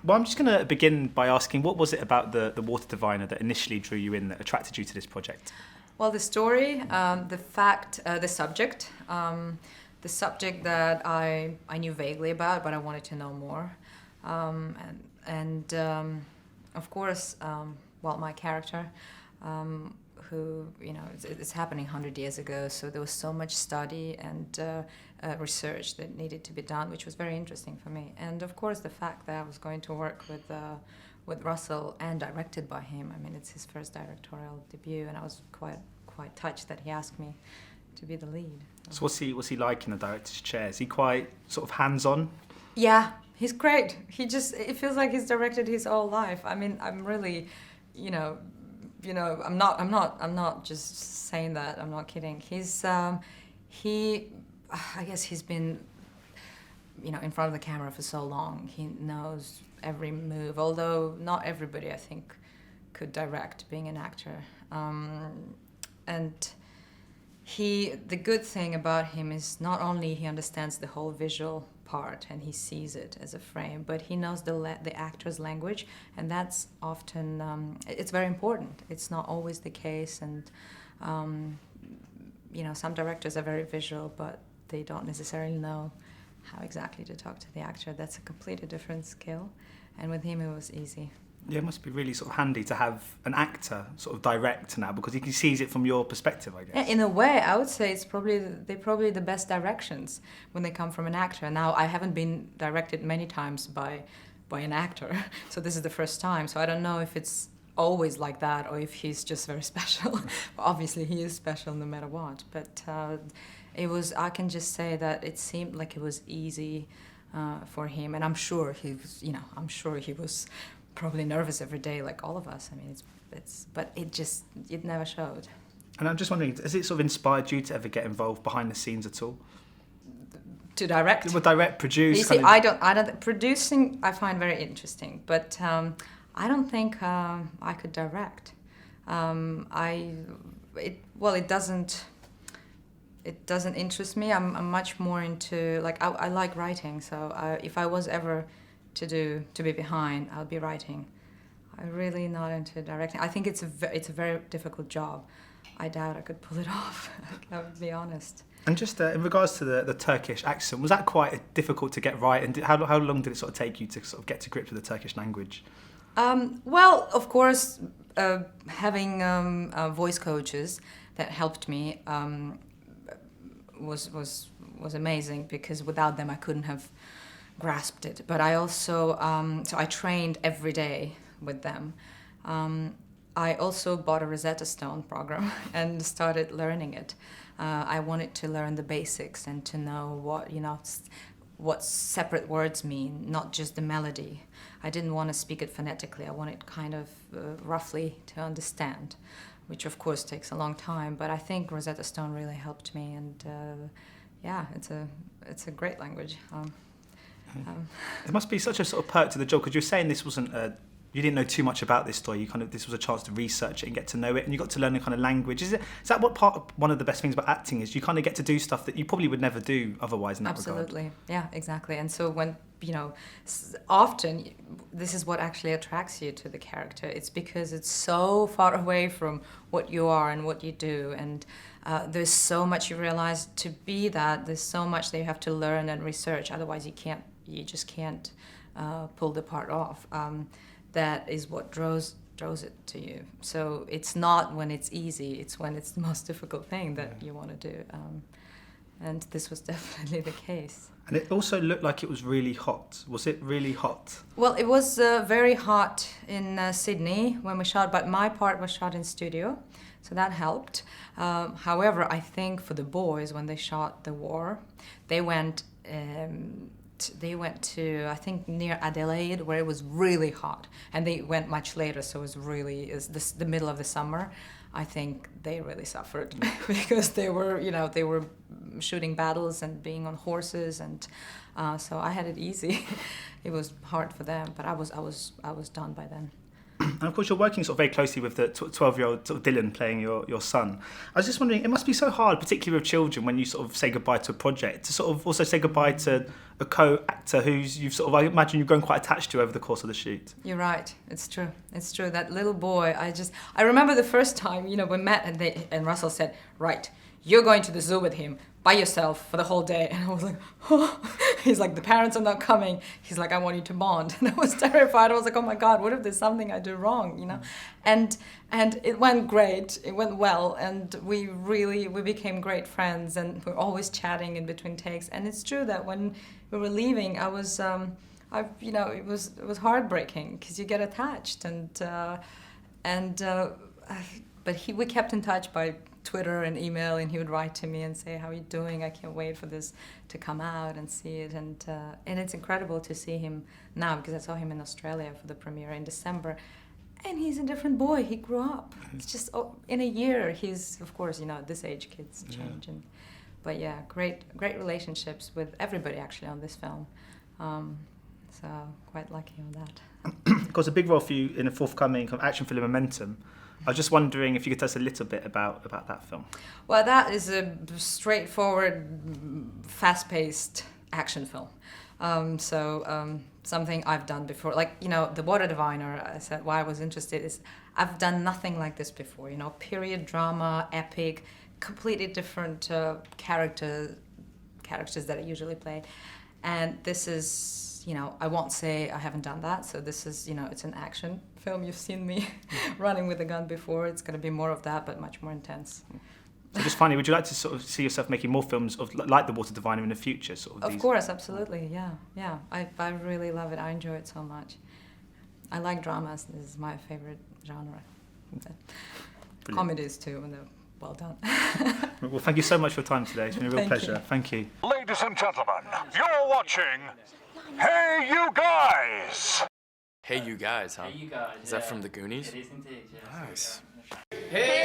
Well, I'm just going to begin by asking, what was it about the water diviner that initially drew you in, that attracted you to this project? Well, the story, the subject that I knew vaguely about, but I wanted to know more. Of course, my character, who, it's happening 100 years ago, so there was so much study and research that needed to be done, which was very interesting for me. And of course, the fact that I was going to work with Russell and directed by him. I mean, it's his first directorial debut, and I was quite touched that he asked me to be the lead. So what's he like in the director's chair? Is he quite sort of hands-on? Yeah, he's great. It feels like he's directed his whole life. I mean, I'm really, I'm not just saying that. I'm not kidding. I guess he's been, in front of the camera for so long. He knows every move, although not everybody, I think, could direct being an actor. And the good thing about him is not only he understands the whole visual part and he sees it as a frame, but he knows the actor's language, and that's often, it's very important. It's not always the case, and some directors are very visual, but they don't necessarily know how exactly to talk to the actor. That's a completely different skill, and with him it was easy. Yeah, it must be really sort of handy to have an actor sort of direct now, because he sees it from your perspective, I guess. Yeah, in a way, I would say they're probably the best directions when they come from an actor. Now, I haven't been directed many times by an actor, so this is the first time. So I don't know if it's always like that or if he's just very special. Obviously, he is special no matter what. But I can just say that it seemed like it was easy for him, and I'm sure he was probably nervous every day, like all of us. I mean, but it never showed. And I'm just wondering, has it sort of inspired you to ever get involved behind the scenes at all? To direct? Well, direct, produce. You see, I don't. Producing, I find very interesting, but I don't think I could direct. It doesn't interest me. I'm much more into, like, I like writing. So if I was ever to be behind, I'll be writing. I'm really not into directing. I think it's a very difficult job. I doubt I could pull it off. I would be honest. And just in regards to the Turkish accent, was that quite difficult to get right? And how long did it sort of take you to sort of get to grips with the Turkish language? Well, of course, having voice coaches that helped me was amazing, because without them I couldn't have grasped it. But I also so I trained every day with them. I also bought a Rosetta Stone program and started learning it. I wanted to learn the basics and to know what separate words mean, not just the melody. I didn't want to speak it phonetically. I wanted kind of roughly to understand, which of course takes a long time. But I think Rosetta Stone really helped me, and it's a great language. There must be such a sort of perk to the job, because you're saying this wasn't you didn't know too much about this story. This was a chance to research it and get to know it, and you got to learn the kind of language. Is that one of the best things about acting is you kind of get to do stuff that you probably would never do otherwise in that regard? Absolutely, yeah, exactly. And so when often this is what actually attracts you to the character. It's because it's so far away from what you are and what you do, and there's so much you realize to be that. There's so much that you have to learn and research. Otherwise, you just can't pull the part off. That is what draws it to you. So it's not when it's easy, it's when it's the most difficult thing that you want to do. And this was definitely the case. And it also looked like it was really hot. Was it really hot? Well, it was very hot in Sydney when we shot, but my part was shot in studio, so that helped. However, I think for the boys, when they shot the war, they went to, I think, near Adelaide, where it was really hot, and they went much later, so it was really the middle of the summer. I think they really suffered because they were shooting battles and being on horses, and so I had it easy. It was hard for them, but I was done by then. And of course, you're working sort of very closely with the 12-year-old sort of Dylan playing your son. I was just wondering, it must be so hard, particularly with children, when you sort of say goodbye to a project, to sort of also say goodbye to a co-actor you've sort of, I imagine you've grown quite attached to over the course of the shoot. You're right. It's true. It's true. That little boy, I remember the first time, you know, we met and Russell said, right, you're going to the zoo with him by yourself for the whole day. And I was like, oh. He's like, the parents are not coming. He's like, I want you to bond. And I was terrified. I was like, oh my God, what if there's something I do wrong, you know? And it went great. It went well. And we became great friends. And we're always chatting in between takes. And it's true that when we were leaving, I was, it was heartbreaking because you get attached. But we kept in touch by Twitter and email, and he would write to me and say, how are you doing? I can't wait for this to come out and see it. And it's incredible to see him now, because I saw him in Australia for the premiere in December, and he's a different boy. He grew up. It's just in a year, he's, of course, you know, at this age kids change. Yeah. But yeah, great relationships with everybody actually on this film. So quite lucky on that. Of course, a big role for you in a forthcoming kind of action film, Momentum. I was just wondering if you could tell us a little bit about that film. Well, that is a straightforward, fast-paced action film. Something I've done before. Like, you know, The Water Diviner, I said why I was interested is I've done nothing like this before. You know, period drama, epic, completely different characters that I usually play. And this is, you know, I won't say I haven't done that. So this is, you know, it's an action film. You've seen me running with a gun before. It's going to be more of that, but much more intense. So just finally, would you like to sort of see yourself making more films of like The Water Diviner in the future? Of course, absolutely, yeah. I really love it. I enjoy it so much. I like dramas. This is my favorite genre. Comedies too, and they're well done. Well, thank you so much for your time today. It's been a real pleasure. Thank you. Ladies and gentlemen, you're watching Hey You Guys! Hey You Guys, huh? Hey You Guys. Is that from the Goonies? It is indeed, yes. Nice. Hey